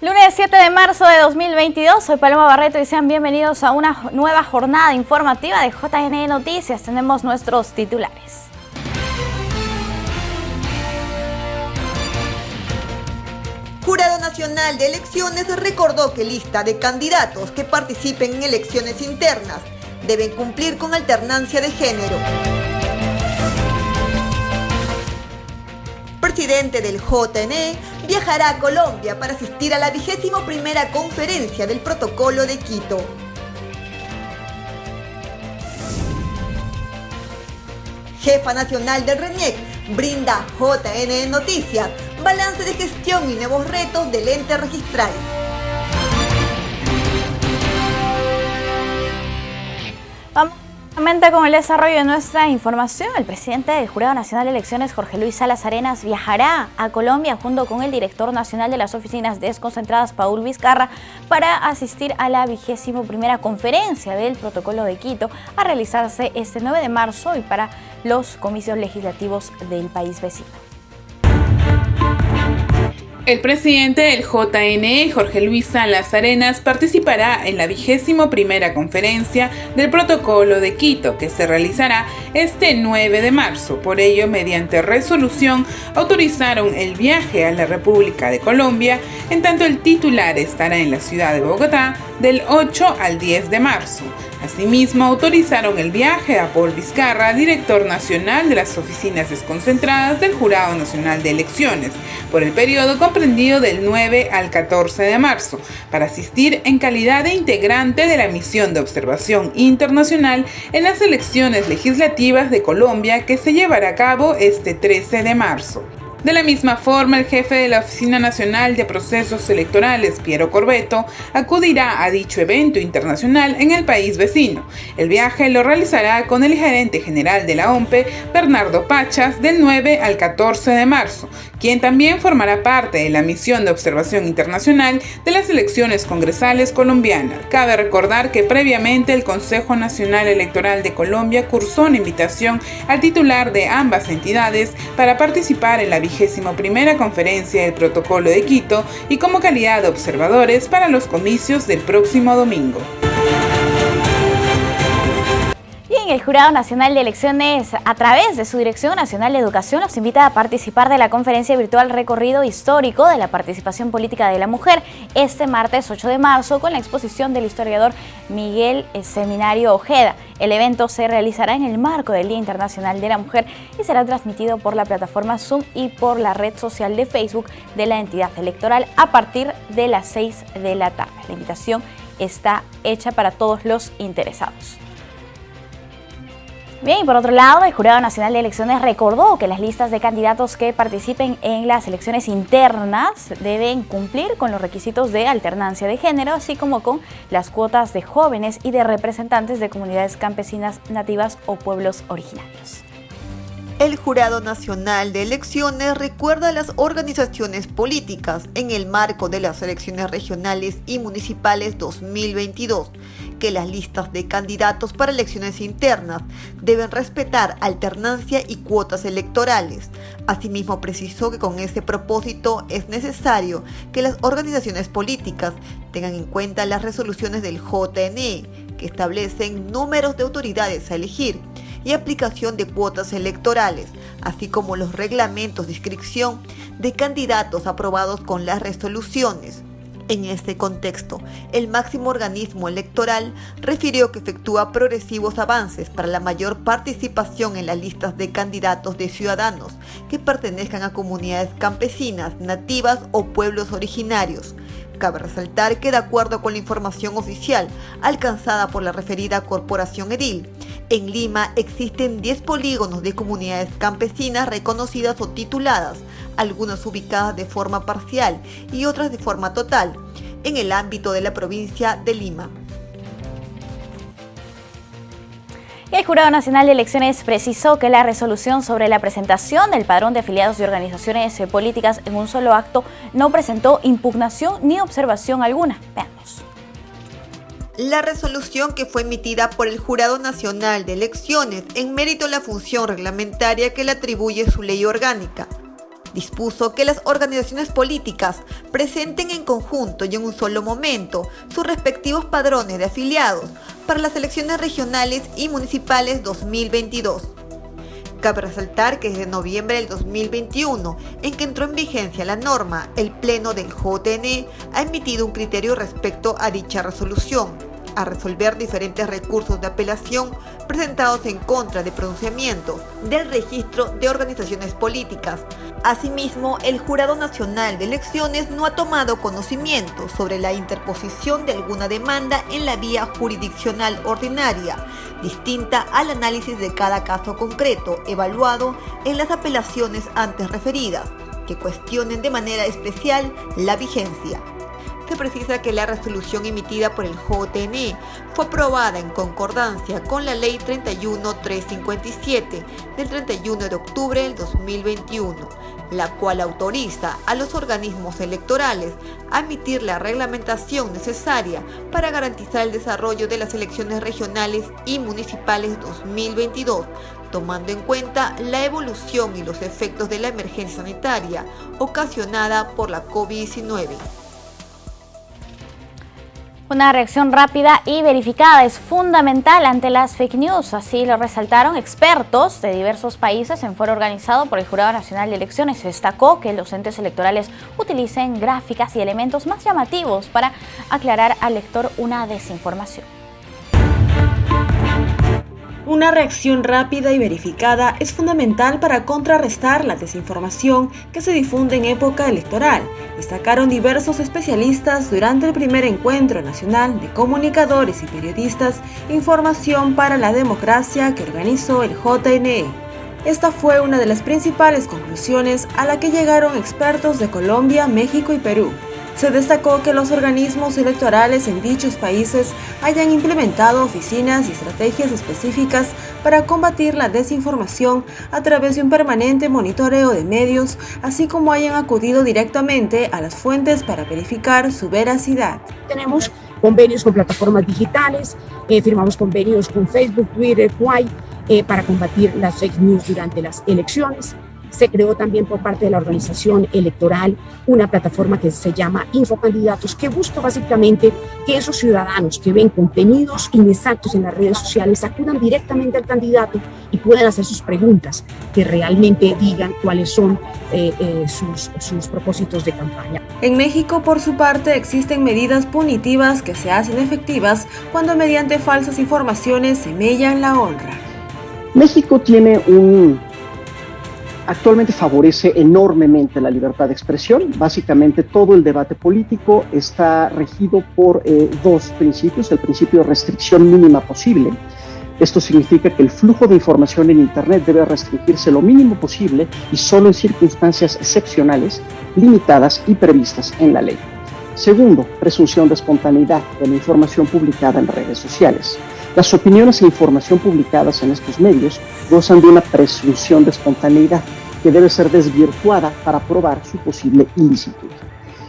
Lunes 7 de marzo de 2022, soy Paloma Barreto y sean bienvenidos a una nueva jornada informativa de JN Noticias. Tenemos nuestros titulares. Jurado Nacional de Elecciones recordó que lista de candidatos que participen en elecciones internas deben cumplir con alternancia de género. Presidente del JNE viajará a Colombia para asistir a la 21ª conferencia del Protocolo de Quito. Jefa nacional del RENIEC brinda JN Noticias balance de gestión y nuevos retos del ente registral. Vamos con el desarrollo de nuestra información. El presidente del Jurado Nacional de Elecciones, Jorge Luis Salas Arenas, viajará a Colombia junto con el director nacional de las oficinas desconcentradas, Paul Vizcarra, para asistir a la 21ª conferencia del Protocolo de Quito, a realizarse este 9 de marzo y para los comicios legislativos del país vecino. El presidente del JNE, Jorge Luis Salas Arenas, participará en la 21ª conferencia del Protocolo de Quito, que se realizará este 9 de marzo. Por ello, mediante resolución, autorizaron el viaje a la República de Colombia, en tanto el titular estará en la ciudad de Bogotá del 8 al 10 de marzo. Asimismo, autorizaron el viaje a Paul Vizcarra, director nacional de las oficinas desconcentradas del Jurado Nacional de Elecciones, por el periodo comprendido del 9 al 14 de marzo, para asistir en calidad de integrante de la misión de observación internacional en las elecciones legislativas de Colombia, que se llevará a cabo este 13 de marzo. De la misma forma, el jefe de la Oficina Nacional de Procesos Electorales, Piero Corbeto, acudirá a dicho evento internacional en el país vecino. El viaje lo realizará con el gerente general de la OMPE, Bernardo Pachas, del 9 al 14 de marzo, quien también formará parte de la misión de observación internacional de las elecciones congresales colombianas. Cabe recordar que previamente el Consejo Nacional Electoral de Colombia cursó una invitación al titular de ambas entidades para participar en la 21ª conferencia del Protocolo de Quito y como calidad de observadores para los comicios del próximo domingo. El Jurado Nacional de Elecciones, a través de su Dirección Nacional de Educación, los invita a participar de la conferencia virtual Recorrido Histórico de la Participación Política de la Mujer este martes 8 de marzo con la exposición del historiador Miguel Seminario Ojeda. El evento se realizará en el marco del Día Internacional de la Mujer y será transmitido por la plataforma Zoom y por la red social de Facebook de la entidad electoral a partir de las 6 de la tarde. La invitación está hecha para todos los interesados. Bien, y por otro lado, el Jurado Nacional de Elecciones recordó que las listas de candidatos que participen en las elecciones internas deben cumplir con los requisitos de alternancia de género, así como con las cuotas de jóvenes y de representantes de comunidades campesinas, nativas o pueblos originarios. El Jurado Nacional de Elecciones recuerda a las organizaciones políticas en el marco de las elecciones regionales y municipales 2022 que las listas de candidatos para elecciones internas deben respetar alternancia y cuotas electorales. Asimismo, precisó que con ese propósito es necesario que las organizaciones políticas tengan en cuenta las resoluciones del JNE que establecen números de autoridades a elegir y aplicación de cuotas electorales, así como los reglamentos de inscripción de candidatos aprobados con las resoluciones. En este contexto, el máximo organismo electoral refirió que efectúa progresivos avances para la mayor participación en las listas de candidatos de ciudadanos que pertenezcan a comunidades campesinas, nativas o pueblos originarios. Cabe resaltar que, de acuerdo con la información oficial alcanzada por la referida Corporación Edil, en Lima existen 10 polígonos de comunidades campesinas reconocidas o tituladas, algunas ubicadas de forma parcial y otras de forma total, en el ámbito de la provincia de Lima. El Jurado Nacional de Elecciones precisó que la resolución sobre la presentación del padrón de afiliados de organizaciones políticas en un solo acto no presentó impugnación ni observación alguna. Veamos. La resolución que fue emitida por el Jurado Nacional de Elecciones en mérito a la función reglamentaria que le atribuye su ley orgánica dispuso que las organizaciones políticas presenten en conjunto y en un solo momento sus respectivos padrones de afiliados para las elecciones regionales y municipales 2022. Cabe resaltar que desde noviembre del 2021, en que entró en vigencia la norma, el Pleno del JNE ha emitido un criterio respecto a dicha resolución, a resolver diferentes recursos de apelación presentados en contra de pronunciamientos del registro de organizaciones políticas. Asimismo, el Jurado Nacional de Elecciones no ha tomado conocimiento sobre la interposición de alguna demanda en la vía jurisdiccional ordinaria, distinta al análisis de cada caso concreto evaluado en las apelaciones antes referidas, que cuestionen de manera especial la vigencia. Se precisa que la resolución emitida por el JNE fue aprobada en concordancia con la Ley 31357 del 31 de octubre del 2021, la cual autoriza a los organismos electorales a emitir la reglamentación necesaria para garantizar el desarrollo de las elecciones regionales y municipales 2022, tomando en cuenta la evolución y los efectos de la emergencia sanitaria ocasionada por la COVID-19. Una reacción rápida y verificada es fundamental ante las fake news, así lo resaltaron expertos de diversos países en foro organizado por el Jurado Nacional de Elecciones. Se destacó que los entes electorales utilicen gráficas y elementos más llamativos para aclarar al lector una desinformación. Una reacción rápida y verificada es fundamental para contrarrestar la desinformación que se difunde en época electoral, destacaron diversos especialistas durante el primer encuentro nacional de comunicadores y periodistas Información para la Democracia que organizó el JNE. Esta fue una de las principales conclusiones a la que llegaron expertos de Colombia, México y Perú. Se destacó que los organismos electorales en dichos países hayan implementado oficinas y estrategias específicas para combatir la desinformación a través de un permanente monitoreo de medios, así como hayan acudido directamente a las fuentes para verificar su veracidad. Tenemos convenios con plataformas digitales, firmamos convenios con Facebook, Twitter, Quai, para combatir las fake news durante las elecciones. Se creó también por parte de la organización electoral una plataforma que se llama Infocandidatos, que busca básicamente que esos ciudadanos que ven contenidos inexactos en las redes sociales acudan directamente al candidato y puedan hacer sus preguntas, que realmente digan cuáles son sus propósitos de campaña. En México, por su parte, existen medidas punitivas que se hacen efectivas cuando mediante falsas informaciones se mellan la honra. México tiene actualmente favorece enormemente la libertad de expresión. Básicamente todo el debate político está regido por dos principios. El principio de restricción mínima posible. Esto significa que el flujo de información en Internet debe restringirse lo mínimo posible y solo en circunstancias excepcionales, limitadas y previstas en la ley. Segundo, presunción de espontaneidad de la información publicada en redes sociales. Las opiniones e información publicadas en estos medios gozan de una presunción de espontaneidad que debe ser desvirtuada para probar su posible ilicitud.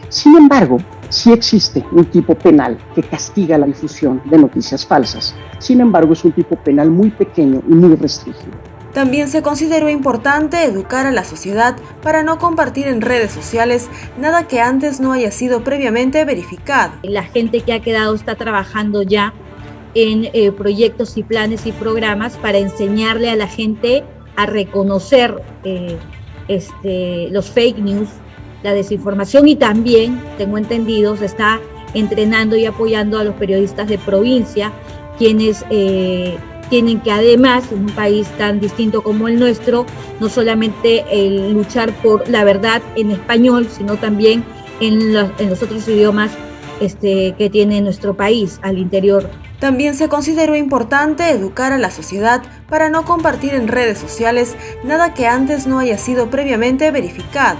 Sin embargo, sí existe un tipo penal que castiga la difusión de noticias falsas. Sin embargo, es un tipo penal muy pequeño y muy restringido. También se consideró importante educar a la sociedad para no compartir en redes sociales nada que antes no haya sido previamente verificado. La gente que ha quedado está trabajando ya en proyectos y planes y programas para enseñarle a la gente a reconocer los fake news, la desinformación, y también, tengo entendido, se está entrenando y apoyando a los periodistas de provincia, quienes tienen que, además, en un país tan distinto como el nuestro, no solamente luchar por la verdad en español, sino también en los otros idiomas que tiene nuestro país al interior. También se consideró importante educar a la sociedad para no compartir en redes sociales nada que antes no haya sido previamente verificado.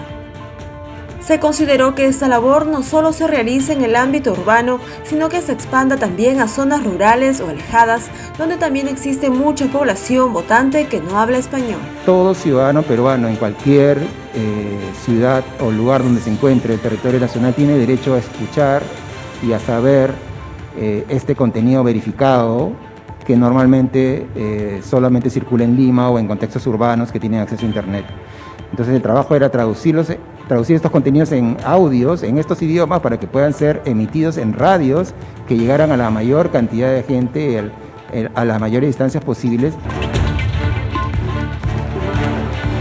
Se consideró que esta labor no solo se realice en el ámbito urbano, sino que se expanda también a zonas rurales o alejadas, donde también existe mucha población votante que no habla español. Todo ciudadano peruano en cualquier ciudad o lugar donde se encuentre el territorio nacional tiene derecho a escuchar y a saber este contenido verificado que normalmente solamente circula en Lima o en contextos urbanos que tienen acceso a Internet. Entonces el trabajo era traducir estos contenidos en audios, en estos idiomas, para que puedan ser emitidos en radios que llegaran a la mayor cantidad de gente, a las mayores distancias posibles.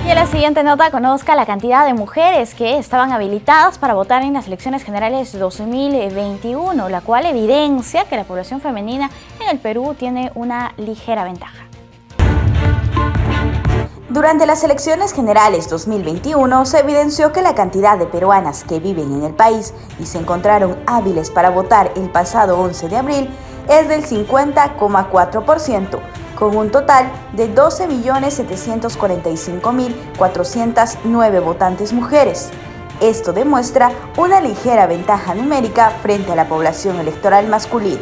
Y en la siguiente nota conozca la cantidad de mujeres que estaban habilitadas para votar en las elecciones generales 2021, la cual evidencia que la población femenina en el Perú tiene una ligera ventaja. Durante las elecciones generales 2021 se evidenció que la cantidad de peruanas que viven en el país y se encontraron hábiles para votar el pasado 11 de abril es del 50,4%, con un total de 12.745.409 votantes mujeres. Esto demuestra una ligera ventaja numérica frente a la población electoral masculina.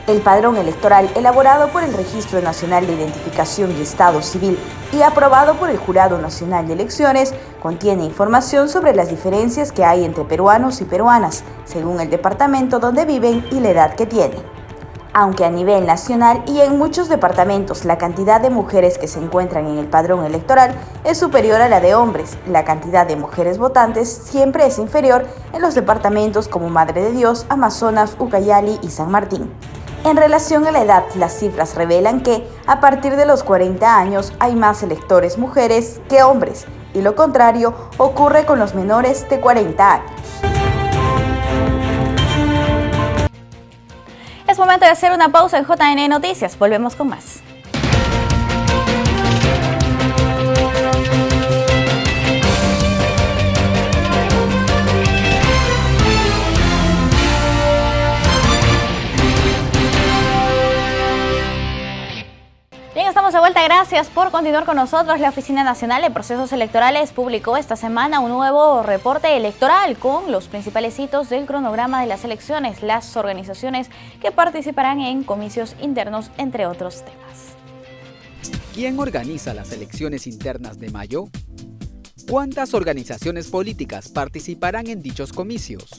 El padrón electoral, elaborado por el Registro Nacional de Identificación y Estado Civil y aprobado por el Jurado Nacional de Elecciones, contiene información sobre las diferencias que hay entre peruanos y peruanas, según el departamento donde viven y la edad que tienen. Aunque a nivel nacional y en muchos departamentos la cantidad de mujeres que se encuentran en el padrón electoral es superior a la de hombres, la cantidad de mujeres votantes siempre es inferior en los departamentos como Madre de Dios, Amazonas, Ucayali y San Martín. En relación a la edad, las cifras revelan que a partir de los 40 años hay más electores mujeres que hombres, y lo contrario ocurre con los menores de 40 años. Es momento de hacer una pausa en JN Noticias. Volvemos con más. Bien, estamos de vuelta. Gracias por continuar con nosotros. La Oficina Nacional de Procesos Electorales publicó esta semana un nuevo reporte electoral con los principales hitos del cronograma de las elecciones, las organizaciones que participarán en comicios internos, entre otros temas. ¿Quién organiza las elecciones internas de mayo? ¿Cuántas organizaciones políticas participarán en dichos comicios?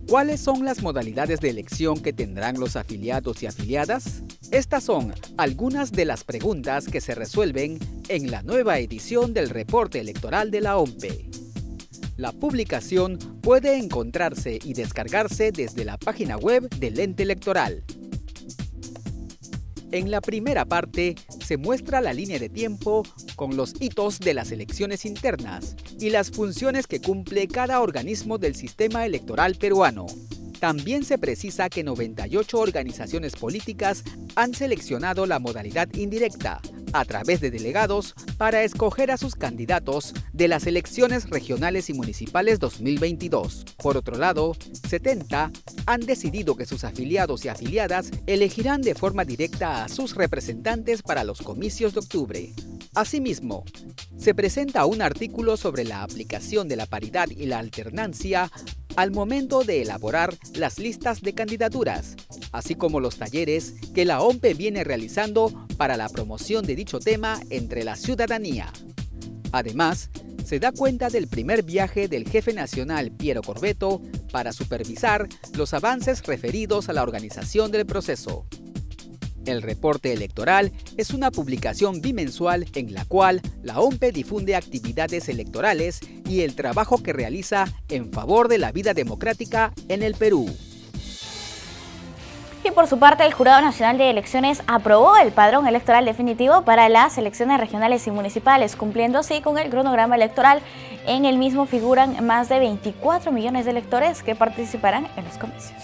¿Cuáles son las modalidades de elección que tendrán los afiliados y afiliadas? Estas son algunas de las preguntas que se resuelven en la nueva edición del reporte electoral de la OMPE. La publicación puede encontrarse y descargarse desde la página web del ente electoral. En la primera parte se muestra la línea de tiempo con los hitos de las elecciones internas y las funciones que cumple cada organismo del sistema electoral peruano. También se precisa que 98 organizaciones políticas han seleccionado la modalidad indirecta, a través de delegados, para escoger a sus candidatos de las elecciones regionales y municipales 2022. Por otro lado, 70 han decidido que sus afiliados y afiliadas elegirán de forma directa a sus representantes para los comicios de octubre. Asimismo, se presenta un artículo sobre la aplicación de la paridad y la alternancia al momento de elaborar las listas de candidaturas, así como los talleres que la OMPE viene realizando para la promoción de dicho tema entre la ciudadanía. Además, se da cuenta del primer viaje del jefe nacional Piero Corbeto para supervisar los avances referidos a la organización del proceso. El reporte electoral es una publicación bimensual en la cual la OMPE difunde actividades electorales y el trabajo que realiza en favor de la vida democrática en el Perú. Y por su parte, el Jurado Nacional de Elecciones aprobó el padrón electoral definitivo para las elecciones regionales y municipales, cumpliendo así con el cronograma electoral. En el mismo figuran más de 24 millones de electores que participarán en los comicios.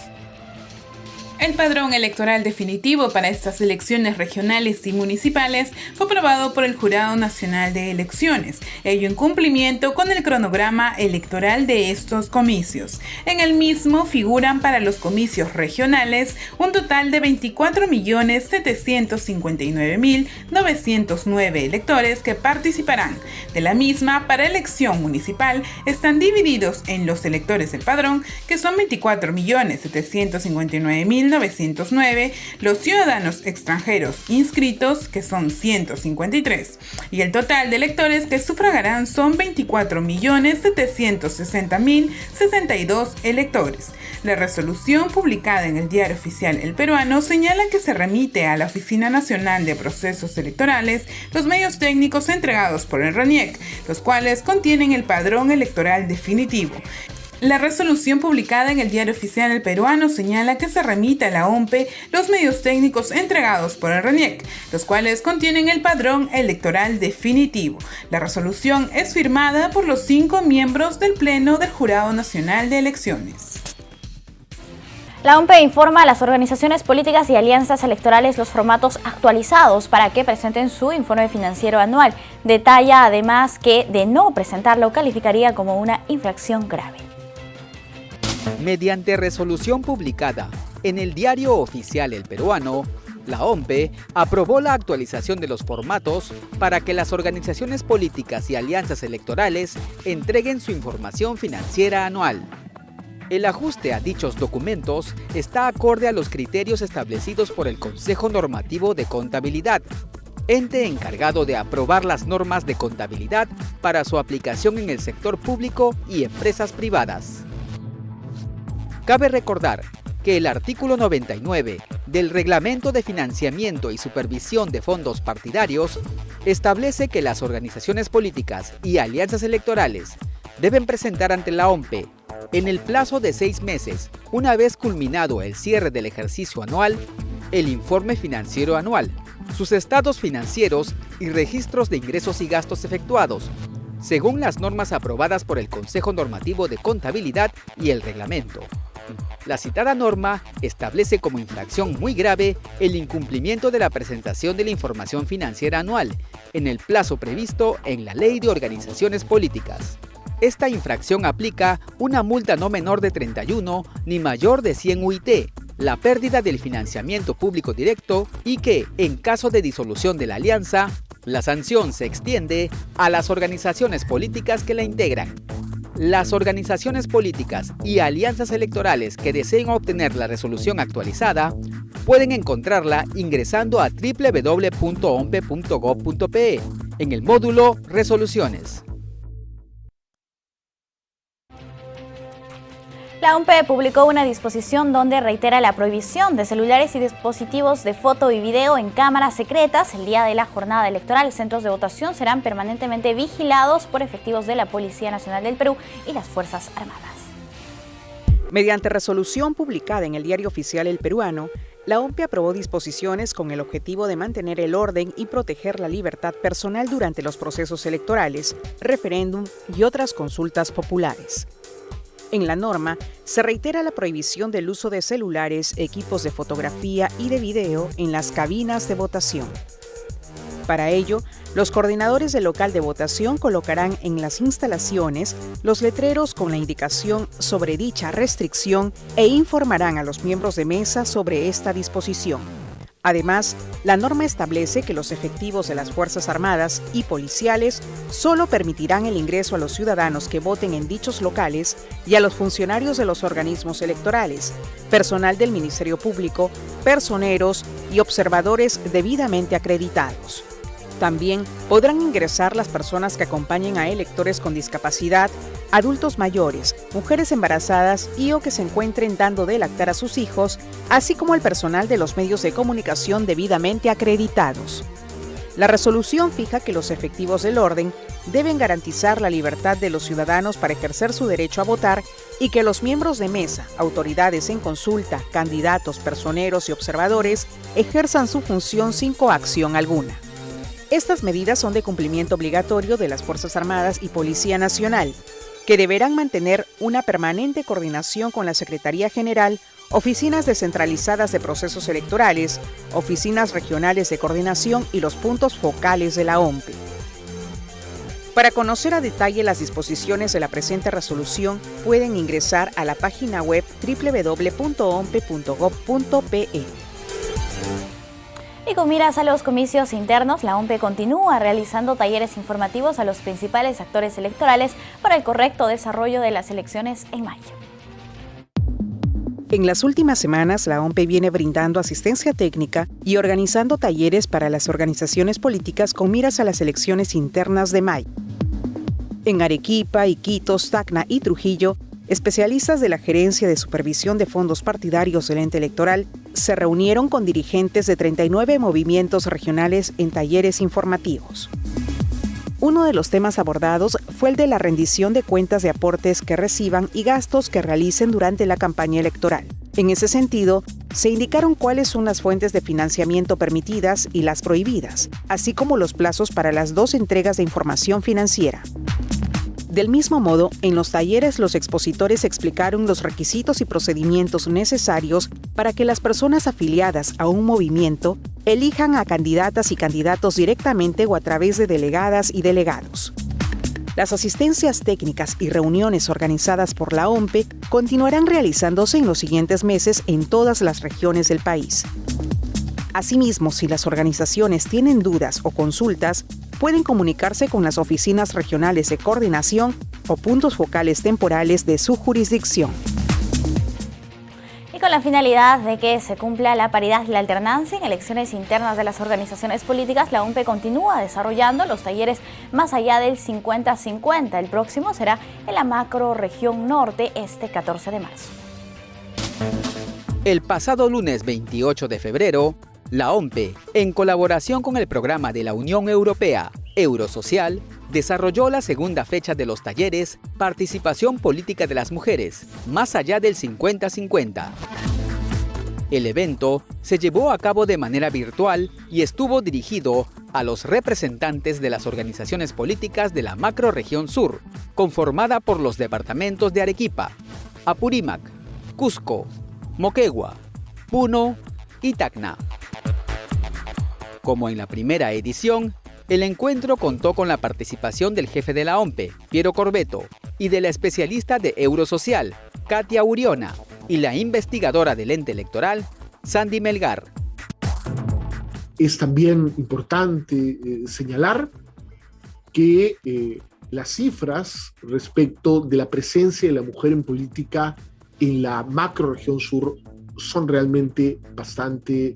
El padrón electoral definitivo para estas elecciones regionales y municipales fue aprobado por el Jurado Nacional de Elecciones, ello en cumplimiento con el cronograma electoral de estos comicios. En el mismo figuran para los comicios regionales un total de 24.759.909 electores que participarán. De la misma, para elección municipal están divididos en los electores del padrón, que son 24.759.909, los ciudadanos extranjeros inscritos, que son 153, y el total de electores que sufragarán son 24.760.062 electores. La resolución publicada en el Diario Oficial El Peruano señala que se remite a la Oficina Nacional de Procesos Electorales los medios técnicos entregados por el RENIEC, los cuales contienen el padrón electoral definitivo. La resolución publicada en el Diario Oficial El Peruano señala que se remite a la OMPE los medios técnicos entregados por el RENIEC, los cuales contienen el padrón electoral definitivo. La resolución es firmada por los 5 miembros del Pleno del Jurado Nacional de Elecciones. La OMPE informa a las organizaciones políticas y alianzas electorales los formatos actualizados para que presenten su informe financiero anual. Detalla además que de no presentarlo calificaría como una infracción grave. Mediante resolución publicada en el Diario Oficial El Peruano, la OMPE aprobó la actualización de los formatos para que las organizaciones políticas y alianzas electorales entreguen su información financiera anual. El ajuste a dichos documentos está acorde a los criterios establecidos por el Consejo Normativo de Contabilidad, ente encargado de aprobar las normas de contabilidad para su aplicación en el sector público y empresas privadas. Cabe recordar que el artículo 99 del Reglamento de Financiamiento y Supervisión de Fondos Partidarios establece que las organizaciones políticas y alianzas electorales deben presentar ante la OMPE en el plazo de 6 meses, una vez culminado el cierre del ejercicio anual, el informe financiero anual, sus estados financieros y registros de ingresos y gastos efectuados, según las normas aprobadas por el Consejo Normativo de Contabilidad y el Reglamento. La citada norma establece como infracción muy grave el incumplimiento de la presentación de la información financiera anual en el plazo previsto en la Ley de Organizaciones Políticas. Esta infracción aplica una multa no menor de 31 ni mayor de 100 UIT, la pérdida del financiamiento público directo y que, en caso de disolución de la alianza, la sanción se extiende a las organizaciones políticas que la integran. Las organizaciones políticas y alianzas electorales que deseen obtener la resolución actualizada pueden encontrarla ingresando a www.ompe.gov.pe en el módulo Resoluciones. La OMPE publicó una disposición donde reitera la prohibición de celulares y dispositivos de foto y video en cámaras secretas. El día de la jornada electoral, centros de votación serán permanentemente vigilados por efectivos de la Policía Nacional del Perú y las Fuerzas Armadas. Mediante resolución publicada en el Diario Oficial El Peruano, la OMPE aprobó disposiciones con el objetivo de mantener el orden y proteger la libertad personal durante los procesos electorales, referéndum y otras consultas populares. En la norma, se reitera la prohibición del uso de celulares, equipos de fotografía y de video en las cabinas de votación. Para ello, los coordinadores del local de votación colocarán en las instalaciones los letreros con la indicación sobre dicha restricción e informarán a los miembros de mesa sobre esta disposición. Además, la norma establece que los efectivos de las Fuerzas Armadas y policiales solo permitirán el ingreso a los ciudadanos que voten en dichos locales y a los funcionarios de los organismos electorales, personal del Ministerio Público, personeros y observadores debidamente acreditados. También podrán ingresar las personas que acompañen a electores con discapacidad, adultos mayores, mujeres embarazadas y o que se encuentren dando de lactar a sus hijos, así como el personal de los medios de comunicación debidamente acreditados. La resolución fija que los efectivos del orden deben garantizar la libertad de los ciudadanos para ejercer su derecho a votar y que los miembros de mesa, autoridades en consulta, candidatos, personeros y observadores ejerzan su función sin coacción alguna. Estas medidas son de cumplimiento obligatorio de las Fuerzas Armadas y Policía Nacional, que deberán mantener una permanente coordinación con la Secretaría General, oficinas descentralizadas de procesos electorales, oficinas regionales de coordinación y los puntos focales de la OMPE. Para conocer a detalle las disposiciones de la presente resolución, pueden ingresar a la página web www.ompe.gov.pe. Y con miras a los comicios internos, la OMPE continúa realizando talleres informativos a los principales actores electorales para el correcto desarrollo de las elecciones en mayo. En las últimas semanas, la OMPE viene brindando asistencia técnica y organizando talleres para las organizaciones políticas con miras a las elecciones internas de mayo. En Arequipa, Iquitos, Tacna y Trujillo, especialistas de la Gerencia de Supervisión de Fondos Partidarios del ente electoral se reunieron con dirigentes de 39 movimientos regionales en talleres informativos. Uno de los temas abordados fue el de la rendición de cuentas de aportes que reciban y gastos que realicen durante la campaña electoral. En ese sentido, se indicaron cuáles son las fuentes de financiamiento permitidas y las prohibidas, así como los plazos para las 2 entregas de información financiera. Del mismo modo, en los talleres los expositores explicaron los requisitos y procedimientos necesarios para que las personas afiliadas a un movimiento elijan a candidatas y candidatos directamente o a través de delegadas y delegados. Las asistencias técnicas y reuniones organizadas por la OMPE continuarán realizándose en los siguientes meses en todas las regiones del país. Asimismo, si las organizaciones tienen dudas o consultas, pueden comunicarse con las oficinas regionales de coordinación o puntos focales temporales de su jurisdicción. Y con la finalidad de que se cumpla la paridad y la alternancia en elecciones internas de las organizaciones políticas, la OMPE continúa desarrollando los talleres más allá del 50-50. El próximo será en la macrorregión norte este 14 de marzo. El pasado lunes 28 de febrero, la OMPE, en colaboración con el programa de la Unión Europea, Eurosocial, desarrolló la segunda fecha de los talleres Participación Política de las Mujeres, más allá del 50-50. El evento se llevó a cabo de manera virtual y estuvo dirigido a los representantes de las organizaciones políticas de la macrorregión sur, conformada por los departamentos de Arequipa, Apurímac, Cusco, Moquegua, Puno y Tacna. Como en la primera edición, el encuentro contó con la participación del jefe de la OMPE, Piero Corbeto, y de la especialista de Eurosocial, Katia Uriona, y la investigadora del ente electoral, Sandy Melgar. Es también importante señalar que las cifras respecto de la presencia de la mujer en política en la macrorregión sur son realmente bastante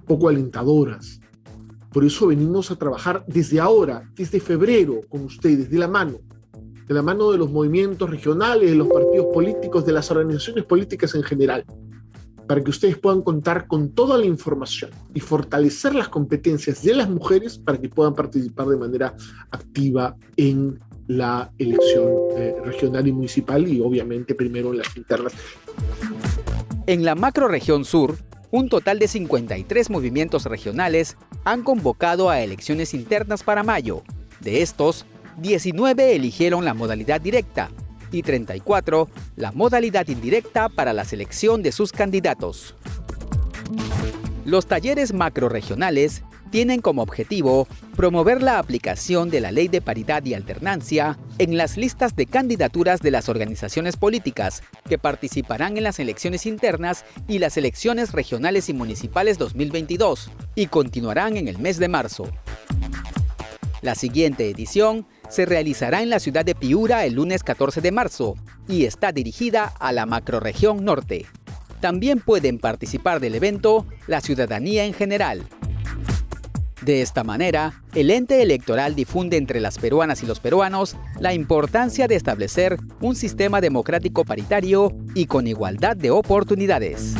poco alentadoras. Por eso venimos a trabajar desde ahora, desde febrero, con ustedes, de la mano de los movimientos regionales, de los partidos políticos, de las organizaciones políticas en general, para que ustedes puedan contar con toda la información y fortalecer las competencias de las mujeres para que puedan participar de manera activa en la elección regional y municipal y obviamente primero en las internas. En la macrorregión sur, un total de 53 movimientos regionales han convocado a elecciones internas para mayo. De estos, 19 eligieron la modalidad directa y 34 la modalidad indirecta para la selección de sus candidatos. Los talleres macrorregionales tienen como objetivo promover la aplicación de la Ley de Paridad y Alternancia en las listas de candidaturas de las organizaciones políticas que participarán en las elecciones internas y las elecciones regionales y municipales 2022 y continuarán en el mes de marzo. La siguiente edición se realizará en la ciudad de Piura el lunes 14 de marzo y está dirigida a la macrorregión norte. También pueden participar del evento la ciudadanía en general. De esta manera, el ente electoral difunde entre las peruanas y los peruanos la importancia de establecer un sistema democrático paritario y con igualdad de oportunidades.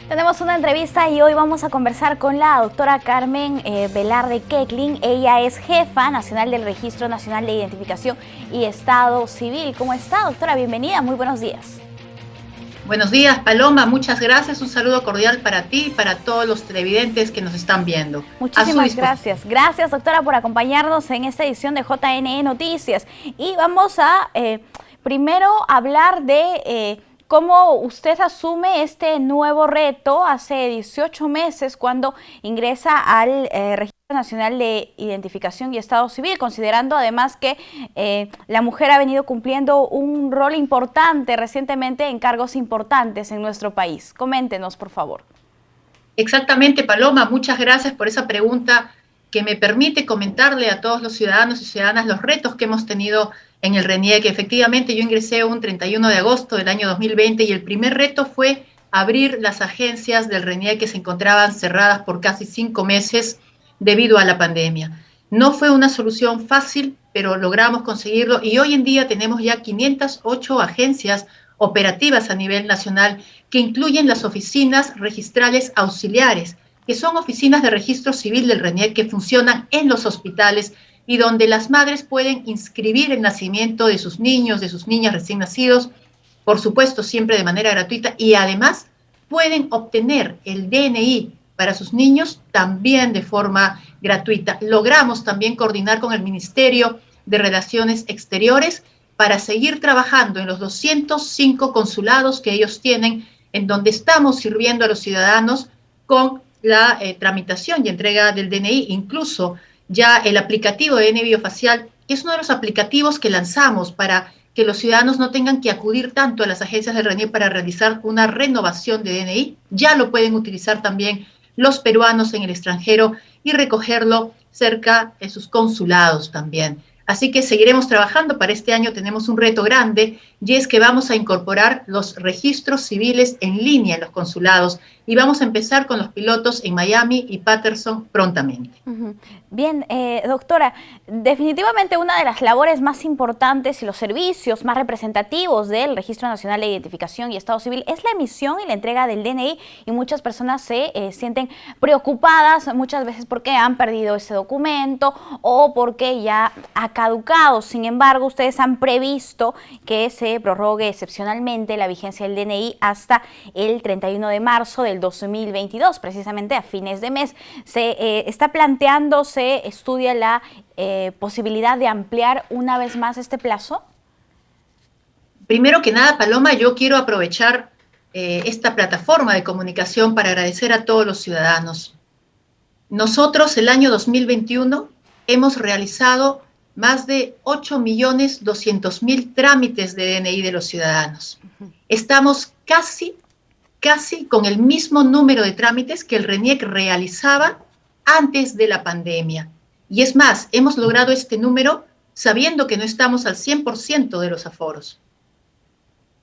Tenemos una entrevista y hoy vamos a conversar con la doctora Carmen Velarde Queclin. Ella es jefa nacional del Registro Nacional de Identificación y Estado Civil. ¿Cómo está, doctora? Bienvenida, muy buenos días. Buenos días, Paloma, muchas gracias. Un saludo cordial para ti y para todos los televidentes que nos están viendo. Muchísimas gracias. Gracias, doctora, por acompañarnos en esta edición de JNE Noticias. Y vamos a primero hablar de cómo usted asume este nuevo reto hace 18 meses cuando ingresa al Registro Nacional de Identificación y Estado Civil, considerando además que la mujer ha venido cumpliendo un rol importante recientemente en cargos importantes en nuestro país. Coméntenos, por favor. Exactamente, Paloma, muchas gracias por esa pregunta que me permite comentarle a todos los ciudadanos y ciudadanas los retos que hemos tenido en el RENIEC, que efectivamente yo ingresé un 31 de agosto del año 2020 y el primer reto fue abrir las agencias del RENIEC que se encontraban cerradas por casi 5 meses debido a la pandemia. No fue una solución fácil, pero logramos conseguirlo y hoy en día tenemos ya 508 agencias operativas a nivel nacional que incluyen las oficinas registrales auxiliares, que son oficinas de registro civil del RENIEC que funcionan en los hospitales y donde las madres pueden inscribir el nacimiento de sus niños, de sus niñas recién nacidos, por supuesto siempre de manera gratuita, y además pueden obtener el DNI para sus niños también de forma gratuita. Logramos también coordinar con el Ministerio de Relaciones Exteriores para seguir trabajando en los 205 consulados que ellos tienen, en donde estamos sirviendo a los ciudadanos con la tramitación y entrega del DNI, incluso ya el aplicativo de DNI biofacial, que es uno de los aplicativos que lanzamos para que los ciudadanos no tengan que acudir tanto a las agencias del RENIEC para realizar una renovación de DNI, ya lo pueden utilizar también los peruanos en el extranjero y recogerlo cerca de sus consulados también. Así que seguiremos trabajando. Para este año tenemos un reto grande y es que vamos a incorporar los registros civiles en línea en los consulados y vamos a empezar con los pilotos en Miami y Patterson prontamente. Bien, doctora, definitivamente una de las labores más importantes y los servicios más representativos del Registro Nacional de Identificación y Estado Civil es la emisión y la entrega del DNI, y muchas personas se sienten preocupadas muchas veces porque han perdido ese documento o porque ya ha caducado. Sin embargo, ustedes han previsto que se prorrogue excepcionalmente la vigencia del DNI hasta el 31 de marzo del 2022, precisamente a fines de mes. Se estudia la posibilidad de ampliar una vez más este plazo. Primero que nada, Paloma, yo quiero aprovechar esta plataforma de comunicación para agradecer a todos los ciudadanos. Nosotros el año 2021 hemos realizado más de 8.200.000 trámites de DNI de los ciudadanos. Estamos casi con el mismo número de trámites que el RENIEC realizaba antes de la pandemia. Y es más, hemos logrado este número sabiendo que no estamos al 100% de los aforos.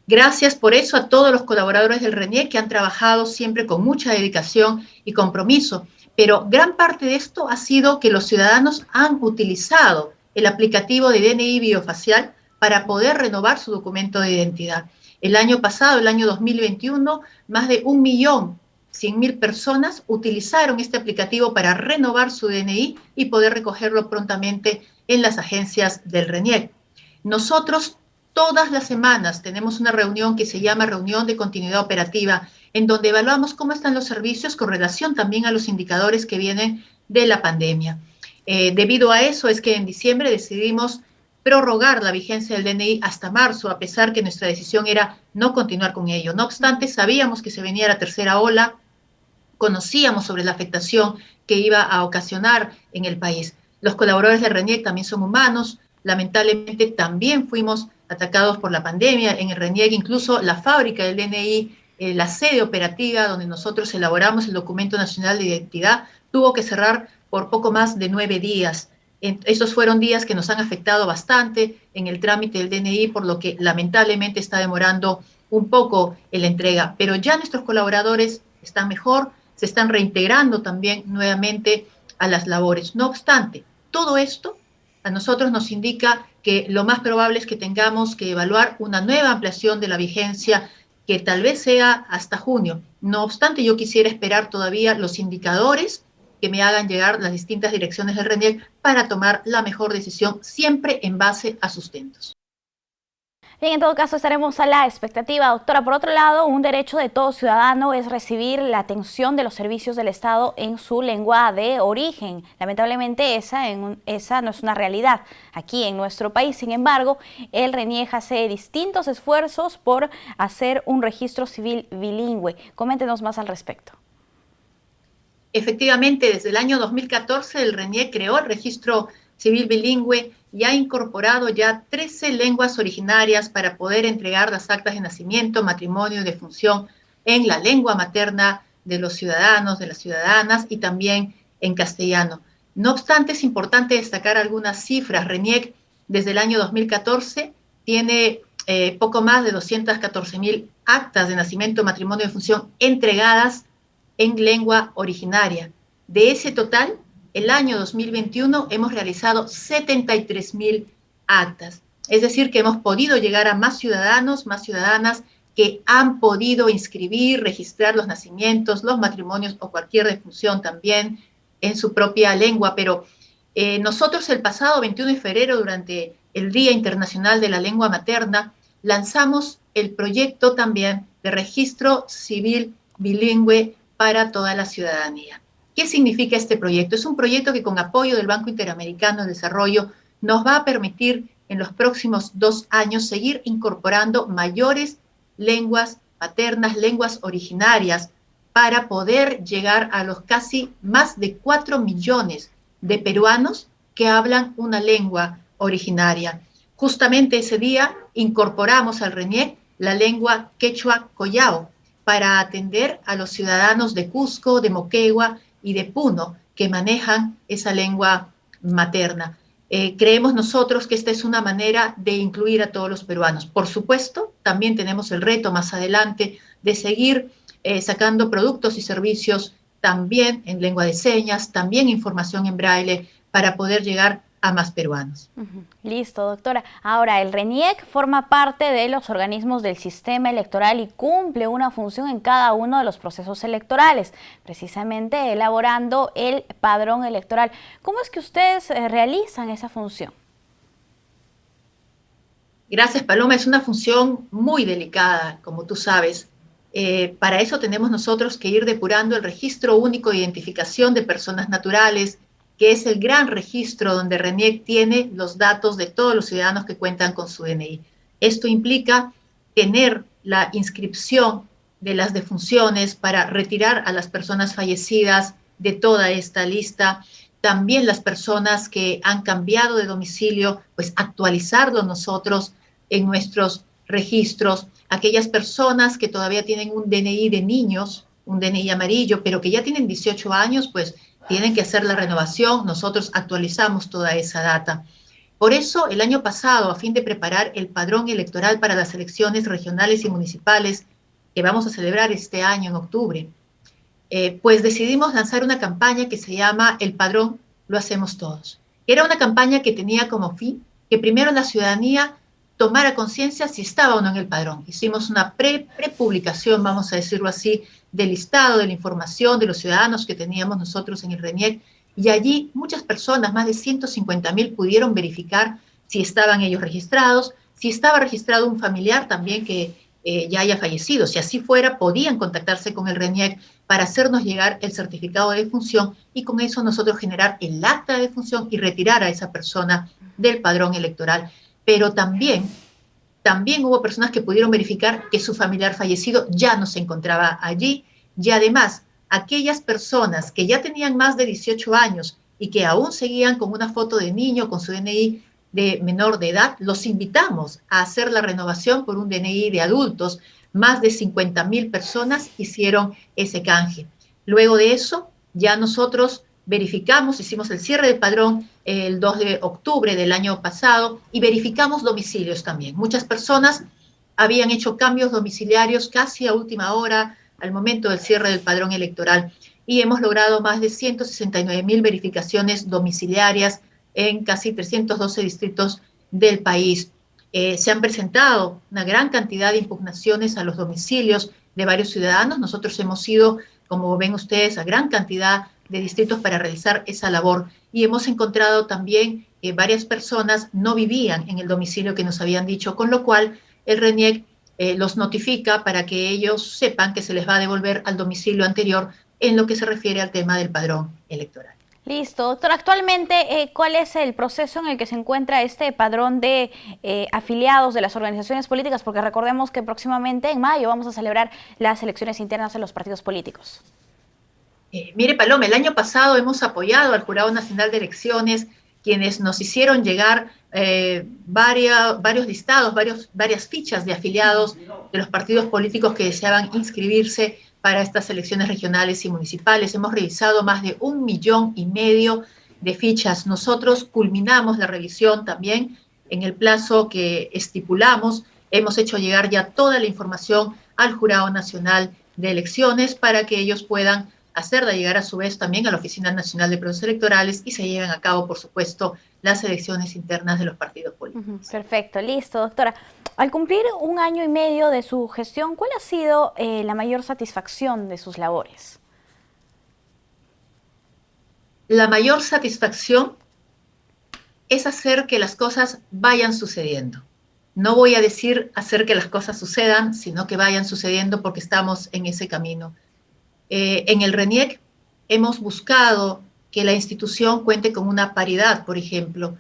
Gracias por eso a todos los colaboradores del RENIEC que han trabajado siempre con mucha dedicación y compromiso, pero gran parte de esto ha sido que los ciudadanos han utilizado el aplicativo de DNI biofacial para poder renovar su documento de identidad. El año pasado, el año 2021, más de 1.100.000 personas utilizaron este aplicativo para renovar su DNI y poder recogerlo prontamente en las agencias del RENIEC. Nosotros todas las semanas tenemos una reunión que se llama reunión de continuidad operativa, en donde evaluamos cómo están los servicios con relación también a los indicadores que vienen de la pandemia. Debido a eso es que en diciembre decidimos prorrogar la vigencia del DNI hasta marzo, a pesar que nuestra decisión era no continuar con ello. No obstante, sabíamos que se venía la tercera ola, conocíamos sobre la afectación que iba a ocasionar en el país. Los colaboradores de RENIEC también son humanos, lamentablemente también fuimos atacados por la pandemia. En el RENIEC incluso la fábrica del DNI, la sede operativa donde nosotros elaboramos el documento nacional de identidad, tuvo que cerrar por poco más de 9 días. Esos fueron días que nos han afectado bastante en el trámite del DNI, por lo que lamentablemente está demorando un poco la entrega. Pero ya nuestros colaboradores están mejor, se están reintegrando también nuevamente a las labores. No obstante, todo esto a nosotros nos indica que lo más probable es que tengamos que evaluar una nueva ampliación de la vigencia que tal vez sea hasta junio. No obstante, yo quisiera esperar todavía los indicadores que me hagan llegar las distintas direcciones del RENIEC para tomar la mejor decisión, siempre en base a sustentos. Bien, en todo caso estaremos a la expectativa, doctora. Por otro lado, un derecho de todo ciudadano es recibir la atención de los servicios del Estado en su lengua de origen. Lamentablemente esa no es una realidad aquí en nuestro país. Sin embargo, el RENIEC hace distintos esfuerzos por hacer un registro civil bilingüe. Coméntenos más al respecto. Efectivamente, desde el año 2014 el RENIEC creó el registro civil bilingüe y ha incorporado ya 13 lenguas originarias para poder entregar las actas de nacimiento, matrimonio y defunción en la lengua materna de los ciudadanos, de las ciudadanas y también en castellano. No obstante, es importante destacar algunas cifras. RENIEC desde el año 2014 tiene poco más de 214.000 actas de nacimiento, matrimonio y defunción entregadas en lengua originaria. De ese total, el año 2021 hemos realizado 73.000 actas. Es decir, que hemos podido llegar a más ciudadanos, más ciudadanas que han podido inscribir, registrar los nacimientos, los matrimonios o cualquier defunción también en su propia lengua. Pero nosotros el pasado 21 de febrero, durante el Día Internacional de la Lengua Materna, lanzamos el proyecto también de registro civil bilingüe para toda la ciudadanía. ¿Qué significa este proyecto? Es un proyecto que con apoyo del Banco Interamericano de Desarrollo nos va a permitir en los próximos 2 años seguir incorporando mayores lenguas maternas, lenguas originarias, para poder llegar a los casi más de 4 millones de peruanos que hablan una lengua originaria. Justamente ese día incorporamos al RENIEC la lengua quechua collao para atender a los ciudadanos de Cusco, de Moquegua y de Puno que manejan esa lengua materna. Creemos nosotros que esta es una manera de incluir a todos los peruanos. Por supuesto, también tenemos el reto más adelante de seguir sacando productos y servicios también en lengua de señas, también información en braille, para poder llegar a más peruanos. Listo, doctora. Ahora, el RENIEC forma parte de los organismos del sistema electoral y cumple una función en cada uno de los procesos electorales, precisamente elaborando el padrón electoral. ¿Cómo es que ustedes realizan esa función? Gracias, Paloma. Es una función muy delicada, como tú sabes. Para eso tenemos nosotros que ir depurando el registro único de identificación de personas naturales, que es el gran registro donde RENIEC tiene los datos de todos los ciudadanos que cuentan con su DNI. Esto implica tener la inscripción de las defunciones para retirar a las personas fallecidas de toda esta lista. También las personas que han cambiado de domicilio, pues actualizarlo nosotros en nuestros registros. Aquellas personas que todavía tienen un DNI de niños, un DNI amarillo, pero que ya tienen 18 años, pues tienen que hacer la renovación. Nosotros actualizamos toda esa data. Por eso, el año pasado, a fin de preparar el padrón electoral para las elecciones regionales y municipales que vamos a celebrar este año en octubre, pues decidimos lanzar una campaña que se llama El Padrón Lo Hacemos Todos. Era una campaña que tenía como fin que primero la ciudadanía tomara conciencia si estaba o no en el padrón. Hicimos una prepublicación, vamos a decirlo así, del listado, de la información de los ciudadanos que teníamos nosotros en el RENIEC, y allí muchas personas, más de 150.000, pudieron verificar si estaban ellos registrados, si estaba registrado un familiar también que ya haya fallecido. Si así fuera, podían contactarse con el RENIEC para hacernos llegar el certificado de defunción y con eso nosotros generar el acta de defunción y retirar a esa persona del padrón electoral. Pero también hubo personas que pudieron verificar que su familiar fallecido ya no se encontraba allí, y además aquellas personas que ya tenían más de 18 años y que aún seguían con una foto de niño con su DNI de menor de edad, los invitamos a hacer la renovación por un DNI de adultos. Más de 50.000 personas hicieron ese canje. Luego de eso, ya nosotros verificamos, hicimos el cierre del padrón el 2 de octubre del año pasado y verificamos domicilios también. Muchas personas habían hecho cambios domiciliarios casi a última hora, al momento del cierre del padrón electoral, y hemos logrado más de 169.000 verificaciones domiciliarias en casi 312 distritos del país. Se han presentado una gran cantidad de impugnaciones a los domicilios de varios ciudadanos. Nosotros hemos ido, como ven ustedes, a gran cantidad de distritos para realizar esa labor, y hemos encontrado también que varias personas no vivían en el domicilio que nos habían dicho, con lo cual el RENIEC los notifica para que ellos sepan que se les va a devolver al domicilio anterior en lo que se refiere al tema del padrón electoral. Listo, doctor. Actualmente, ¿cuál es el proceso en el que se encuentra este padrón de afiliados de las organizaciones políticas? Porque recordemos que próximamente, en mayo, vamos a celebrar las elecciones internas de los partidos políticos. Mire, Paloma, el año pasado hemos apoyado al Jurado Nacional de Elecciones, quienes nos hicieron llegar varios listados, varias fichas de afiliados de los partidos políticos que deseaban inscribirse para estas elecciones regionales y municipales. Hemos revisado más de 1,5 millones de fichas. Nosotros culminamos la revisión también en el plazo que estipulamos. Hemos hecho llegar ya toda la información al Jurado Nacional de Elecciones para que ellos puedan hacerla llegar a su vez también a la Oficina Nacional de Procesos Electorales y se lleven a cabo, por supuesto, las elecciones internas de los partidos políticos. Perfecto, listo, doctora. Al cumplir 1 año y medio de su gestión, ¿cuál ha sido la mayor satisfacción de sus labores? La mayor satisfacción es hacer que las cosas vayan sucediendo. No voy a decir hacer que las cosas sucedan, sino que vayan sucediendo porque estamos en ese camino. En el RENIEC hemos buscado que la institución cuente con una paridad, por ejemplo.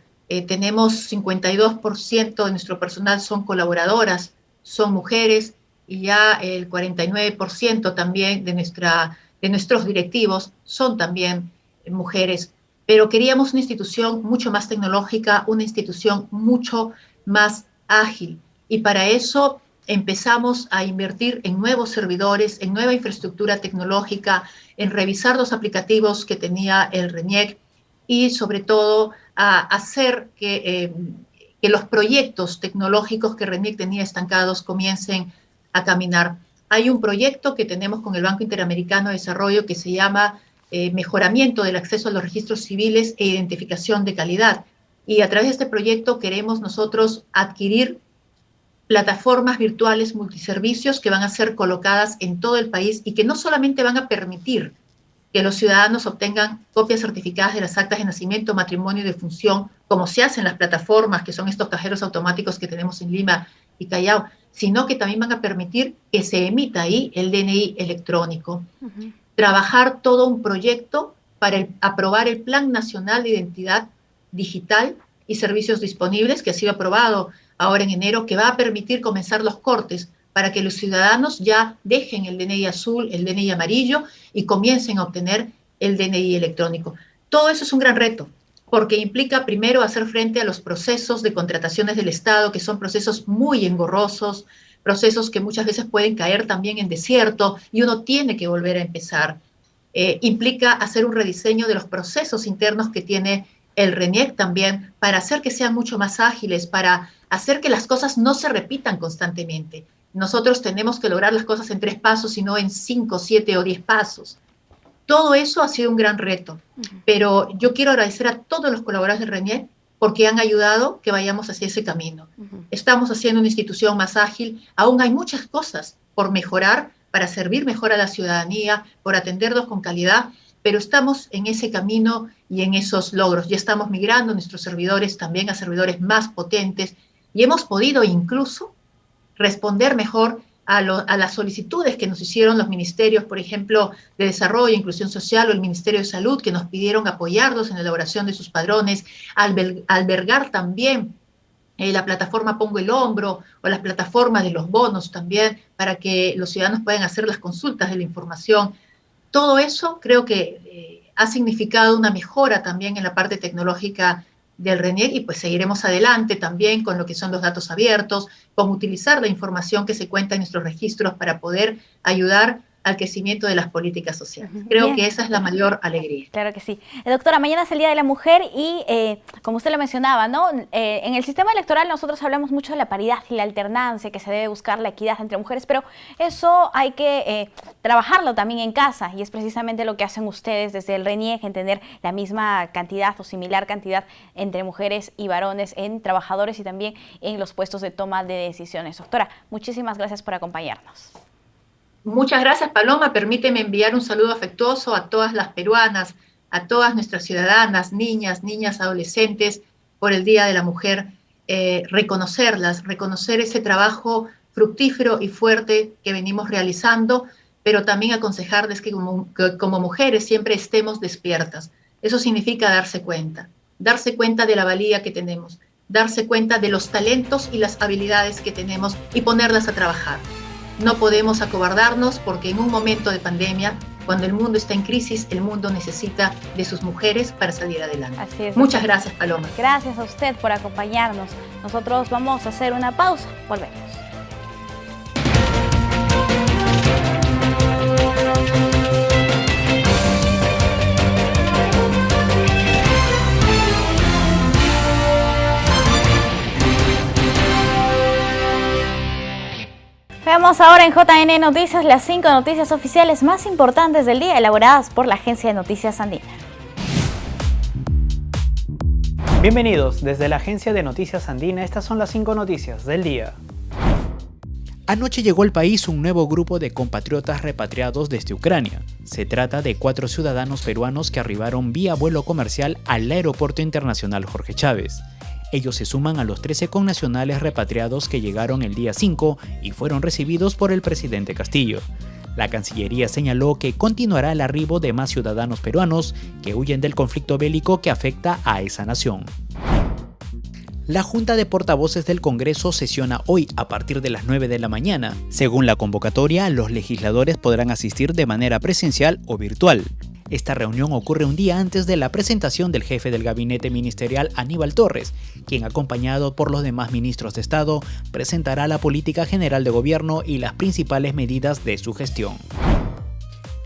Tenemos 52% de nuestro personal son colaboradoras, son mujeres, y ya el 49% también de nuestros directivos son también mujeres. Pero queríamos una institución mucho más tecnológica, una institución mucho más ágil. Y para eso empezamos a invertir en nuevos servidores, en nueva infraestructura tecnológica, en revisar los aplicativos que tenía el RENIEC y sobre todo a hacer que los proyectos tecnológicos que RENIEC tenía estancados comiencen a caminar. Hay un proyecto que tenemos con el Banco Interamericano de Desarrollo que se llama Mejoramiento del acceso a los registros civiles e identificación de calidad. Y a través de este proyecto queremos nosotros adquirir plataformas virtuales multiservicios que van a ser colocadas en todo el país y que no solamente van a permitir que los ciudadanos obtengan copias certificadas de las actas de nacimiento, matrimonio y defunción, como se hace en las plataformas, que son estos cajeros automáticos que tenemos en Lima y Callao, sino que también van a permitir que se emita ahí el DNI electrónico. Trabajar todo un proyecto para aprobar el Plan Nacional de Identidad Digital y Servicios Disponibles, que ha sido aprobado ahora en enero, que va a permitir comenzar los cortes para que los ciudadanos ya dejen el DNI azul, el DNI amarillo y comiencen a obtener el DNI electrónico. Todo eso es un gran reto, porque implica primero hacer frente a los procesos de contrataciones del Estado, que son procesos muy engorrosos, procesos que muchas veces pueden caer también en desierto y uno tiene que volver a empezar. Implica hacer un rediseño de los procesos internos que tiene el RENIEC también para hacer que sean mucho más ágiles, para hacer que las cosas no se repitan constantemente. Nosotros tenemos que lograr las cosas en 3 pasos y no en 5, 7 o 10 pasos. Todo eso ha sido un gran reto, pero yo quiero agradecer a todos los colaboradores del RENIEC porque han ayudado que vayamos hacia ese camino. Estamos haciendo una institución más ágil, aún hay muchas cosas por mejorar para servir mejor a la ciudadanía, por atenderlos con calidad, pero estamos en ese camino y en esos logros. Ya estamos migrando nuestros servidores también a servidores más potentes y hemos podido incluso responder mejor a las solicitudes que nos hicieron los ministerios, por ejemplo, de Desarrollo e Inclusión Social o el Ministerio de Salud, que nos pidieron apoyarlos en la elaboración de sus padrones, albergar también la plataforma Pongo el Hombro o las plataformas de los bonos también, para que los ciudadanos puedan hacer las consultas de la información. Todo eso creo que ha significado una mejora también en la parte tecnológica del RENIEC y pues seguiremos adelante también con lo que son los datos abiertos, con utilizar la información que se cuenta en nuestros registros para poder ayudar al crecimiento de las políticas sociales. Creo que esa es la mayor alegría. Claro que sí. Doctora, mañana es el Día de la Mujer y como usted lo mencionaba, ¿no? En el sistema electoral nosotros hablamos mucho de la paridad y la alternancia, que se debe buscar la equidad entre mujeres, pero eso hay que trabajarlo también en casa y es precisamente lo que hacen ustedes desde el RENIEC, entender la misma cantidad o similar cantidad entre mujeres y varones en trabajadores y también en los puestos de toma de decisiones. Doctora, muchísimas gracias por acompañarnos. Muchas gracias, Paloma. Permíteme enviar un saludo afectuoso a todas las peruanas, a todas nuestras ciudadanas, niñas, adolescentes, por el Día de la Mujer. Reconocerlas, reconocer ese trabajo fructífero y fuerte que venimos realizando, pero también aconsejarles que como mujeres siempre estemos despiertas. Eso significa darse cuenta de la valía que tenemos, darse cuenta de los talentos y las habilidades que tenemos y ponerlas a trabajar. No podemos acobardarnos porque en un momento de pandemia, cuando el mundo está en crisis, el mundo necesita de sus mujeres para salir adelante. Así es. Muchas gracias, Paloma. Gracias a usted por acompañarnos. Nosotros vamos a hacer una pausa. Volvemos. Veamos ahora en JN Noticias las 5 noticias oficiales más importantes del día, elaboradas por la Agencia de Noticias Andina. Bienvenidos desde la Agencia de Noticias Andina, estas son las 5 noticias del día. Anoche llegó al país un nuevo grupo de compatriotas repatriados desde Ucrania. Se trata de 4 ciudadanos peruanos que arribaron vía vuelo comercial al Aeropuerto Internacional Jorge Chávez. Ellos se suman a los 13 connacionales repatriados que llegaron el día 5 y fueron recibidos por el presidente Castillo. La Cancillería señaló que continuará el arribo de más ciudadanos peruanos que huyen del conflicto bélico que afecta a esa nación. La Junta de Portavoces del Congreso sesiona hoy a partir de las 9 de la mañana. Según la convocatoria, los legisladores podrán asistir de manera presencial o virtual. Esta reunión ocurre un día antes de la presentación del jefe del gabinete ministerial Aníbal Torres, quien, acompañado por los demás ministros de Estado, presentará la política general de gobierno y las principales medidas de su gestión.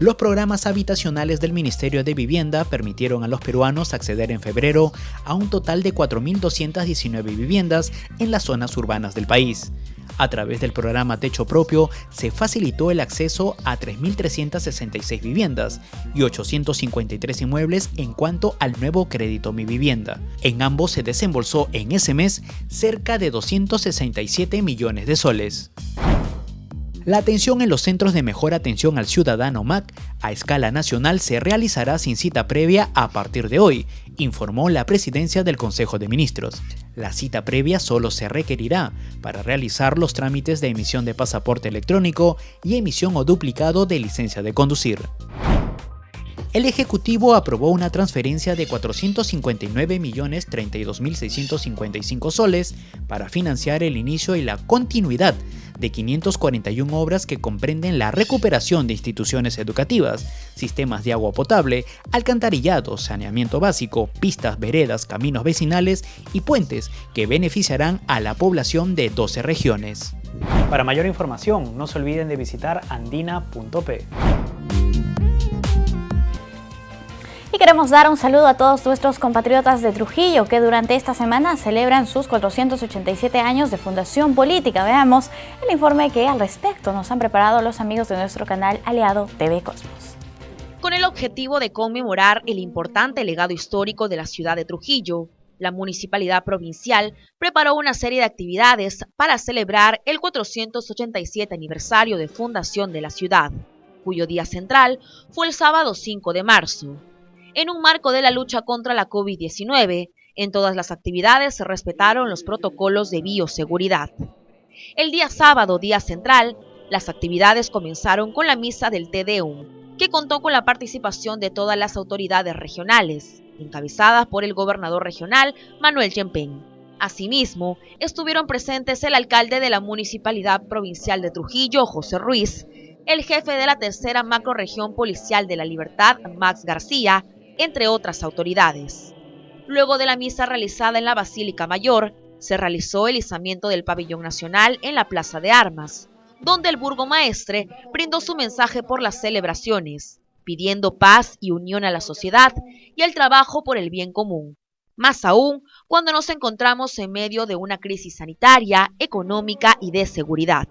Los programas habitacionales del Ministerio de Vivienda permitieron a los peruanos acceder en febrero a un total de 4.219 viviendas en las zonas urbanas del país. A través del programa Techo Propio se facilitó el acceso a 3.366 viviendas y 853 inmuebles en cuanto al nuevo crédito Mi Vivienda. En ambos se desembolsó en ese mes cerca de 267 millones de soles. La atención en los Centros de Mejor Atención al Ciudadano MAC a escala nacional se realizará sin cita previa a partir de hoy, informó la Presidencia del Consejo de Ministros. La cita previa solo se requerirá para realizar los trámites de emisión de pasaporte electrónico y emisión o duplicado de licencia de conducir. El Ejecutivo aprobó una transferencia de 459.032.655 soles para financiar el inicio y la continuidad de 541 obras que comprenden la recuperación de instituciones educativas, sistemas de agua potable, alcantarillado, saneamiento básico, pistas, veredas, caminos vecinales y puentes que beneficiarán a la población de 12 regiones. Para mayor información, no se olviden de visitar andina.p. Y queremos dar un saludo a todos nuestros compatriotas de Trujillo que durante esta semana celebran sus 487 años de fundación política. Veamos el informe que al respecto nos han preparado los amigos de nuestro canal aliado TV Cosmos. Con el objetivo de conmemorar el importante legado histórico de la ciudad de Trujillo, la Municipalidad Provincial preparó una serie de actividades para celebrar el 487 aniversario de fundación de la ciudad, cuyo día central fue el sábado 5 de marzo. En un marco de la lucha contra la COVID-19, en todas las actividades se respetaron los protocolos de bioseguridad. El día sábado, día central, las actividades comenzaron con la misa del Te Deum, que contó con la participación de todas las autoridades regionales, encabezadas por el gobernador regional Manuel Yempén. Asimismo, estuvieron presentes el alcalde de la Municipalidad Provincial de Trujillo, José Ruiz, el jefe de la tercera macrorregión policial de la Libertad, Max García, entre otras autoridades. Luego de la misa realizada en la Basílica Mayor, se realizó el izamiento del pabellón nacional en la Plaza de Armas, donde el burgomaestre brindó su mensaje por las celebraciones, pidiendo paz y unión a la sociedad y el trabajo por el bien común. Más aún cuando nos encontramos en medio de una crisis sanitaria, económica y de seguridad.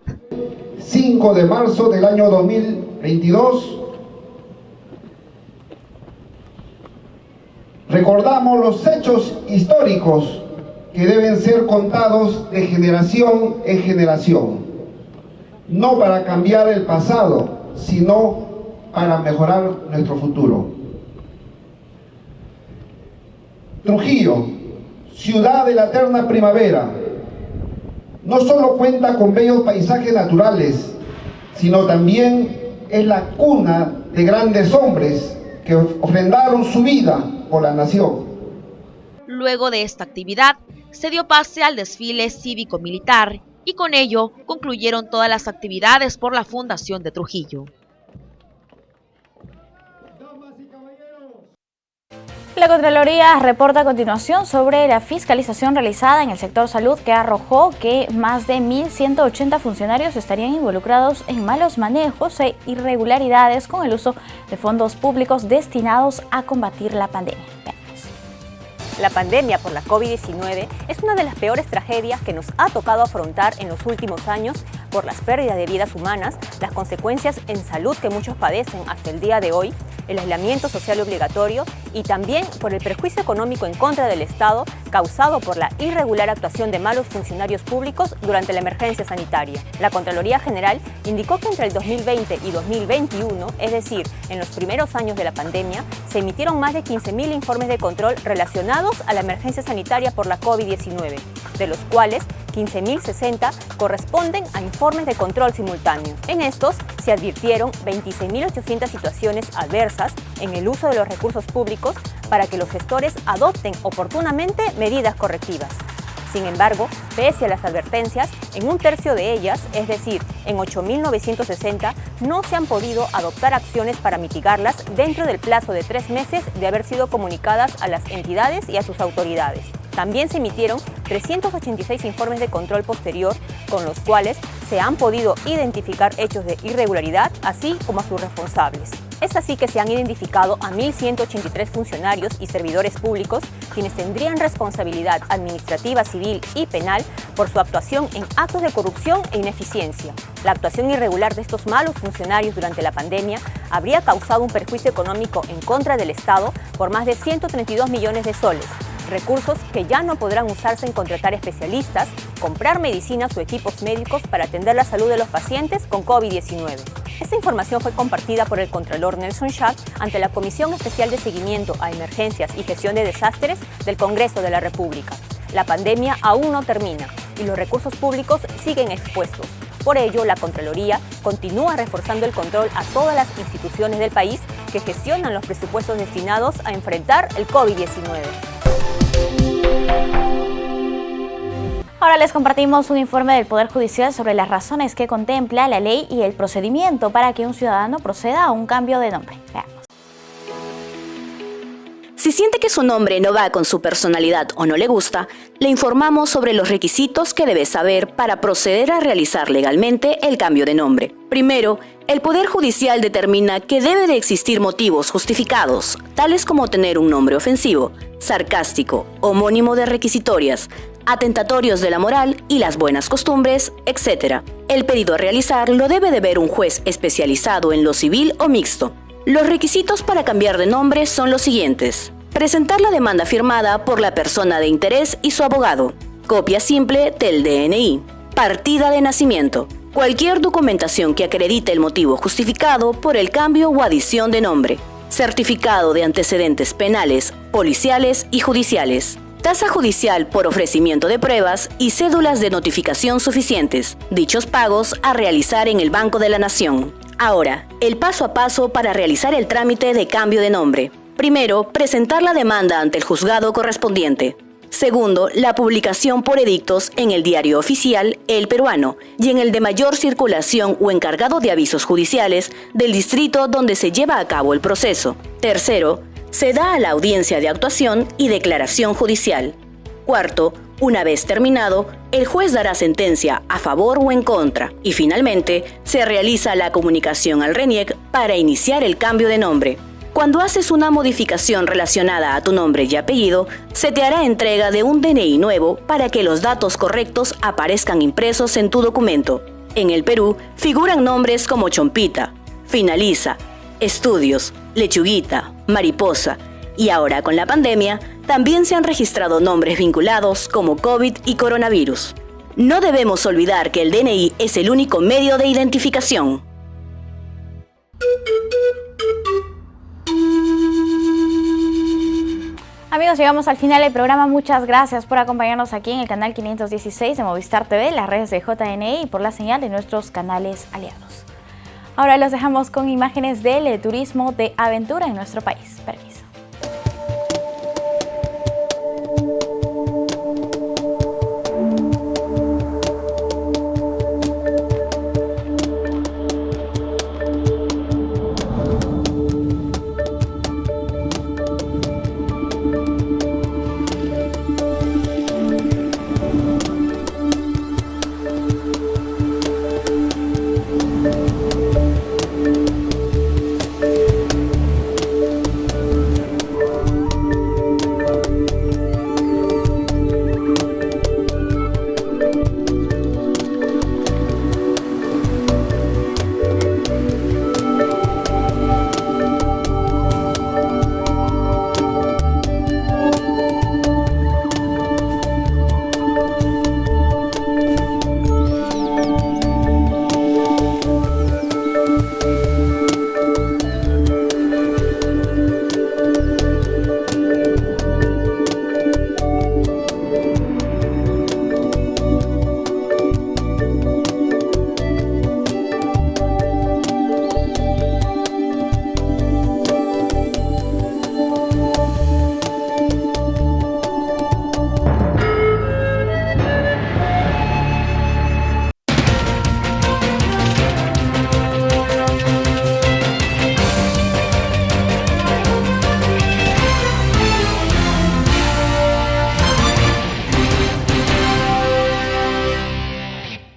5 de marzo del año 2022, recordamos los hechos históricos que deben ser contados de generación en generación, no para cambiar el pasado, sino para mejorar nuestro futuro. Trujillo, ciudad de la eterna primavera, no solo cuenta con bellos paisajes naturales, sino también es la cuna de grandes hombres que ofrendaron su vida por la nación. Luego de esta actividad, se dio pase al desfile cívico-militar y con ello concluyeron todas las actividades por la Fundación de Trujillo. La Contraloría reporta a continuación sobre la fiscalización realizada en el sector salud que arrojó que más de 1.180 funcionarios estarían involucrados en malos manejos e irregularidades con el uso de fondos públicos destinados a combatir la pandemia. La pandemia por la COVID-19 es una de las peores tragedias que nos ha tocado afrontar en los últimos años por las pérdidas de vidas humanas, las consecuencias en salud que muchos padecen hasta el día de hoy, el aislamiento social obligatorio y también por el perjuicio económico en contra del Estado causado por la irregular actuación de malos funcionarios públicos durante la emergencia sanitaria. La Contraloría General indicó que entre el 2020 y 2021, es decir, en los primeros años de la pandemia, se emitieron más de 15.000 informes de control relacionados a la emergencia sanitaria por la COVID-19, de los cuales 15.060 corresponden a informes de control simultáneo. En estos se advirtieron 26.800 situaciones adversas en el uso de los recursos públicos para que los gestores adopten oportunamente medidas correctivas. Sin embargo, pese a las advertencias, en un tercio de ellas, es decir, en 8.960, no se han podido adoptar acciones para mitigarlas dentro del plazo de 3 meses de haber sido comunicadas a las entidades y a sus autoridades. También se emitieron 386 informes de control posterior, con los cuales se han podido identificar hechos de irregularidad, así como a sus responsables. Es así que se han identificado a 1.183 funcionarios y servidores públicos, quienes tendrían responsabilidad administrativa, civil y penal por su actuación en actos de corrupción e ineficiencia. La actuación irregular de estos malos funcionarios durante la pandemia habría causado un perjuicio económico en contra del Estado por más de 132 millones de soles, recursos que ya no podrán usarse en contratar especialistas, comprar medicinas o equipos médicos para atender la salud de los pacientes con COVID-19. Esta información fue compartida por el Contralor Nelson Schack ante la Comisión Especial de Seguimiento a Emergencias y Gestión de Desastres del Congreso de la República. La pandemia aún no termina y los recursos públicos siguen expuestos. Por ello, la Contraloría continúa reforzando el control a todas las instituciones del país que gestionan los presupuestos destinados a enfrentar el COVID-19. Ahora les compartimos un informe del Poder Judicial sobre las razones que contempla la ley y el procedimiento para que un ciudadano proceda a un cambio de nombre. Veamos. Si siente que su nombre no va con su personalidad o no le gusta, le informamos sobre los requisitos que debe saber para proceder a realizar legalmente el cambio de nombre. Primero, el Poder Judicial determina que debe de existir motivos justificados, tales como tener un nombre ofensivo, sarcástico, homónimo de requisitorias, atentatorios de la moral y las buenas costumbres, etc. El pedido a realizar lo debe de ver un juez especializado en lo civil o mixto. Los requisitos para cambiar de nombre son los siguientes: presentar la demanda firmada por la persona de interés y su abogado, copia simple del DNI, partida de nacimiento, cualquier documentación que acredite el motivo justificado por el cambio o adición de nombre, certificado de antecedentes penales, policiales y judiciales, tasa judicial por ofrecimiento de pruebas y cédulas de notificación suficientes, dichos pagos a realizar en el Banco de la Nación. Ahora, el paso a paso para realizar el trámite de cambio de nombre. Primero, presentar la demanda ante el juzgado correspondiente. Segundo, la publicación por edictos en el Diario Oficial El Peruano y en el de mayor circulación o encargado de avisos judiciales del distrito donde se lleva a cabo el proceso. Tercero, se da a la audiencia de actuación y declaración judicial. Cuarto, una vez terminado, el juez dará sentencia a favor o en contra. Y finalmente, se realiza la comunicación al RENIEC para iniciar el cambio de nombre. Cuando haces una modificación relacionada a tu nombre y apellido, se te hará entrega de un DNI nuevo para que los datos correctos aparezcan impresos en tu documento. En el Perú figuran nombres como Chompita, Finaliza, Estudios, Lechuguita, Mariposa, y ahora con la pandemia también se han registrado nombres vinculados como COVID y coronavirus. No debemos olvidar que el DNI es el único medio de identificación. Amigos, llegamos al final del programa. Muchas gracias por acompañarnos aquí en el canal 516 de Movistar TV, las redes de JNE y por la señal de nuestros canales aliados. Ahora los dejamos con imágenes del turismo de aventura en nuestro país. Permiso.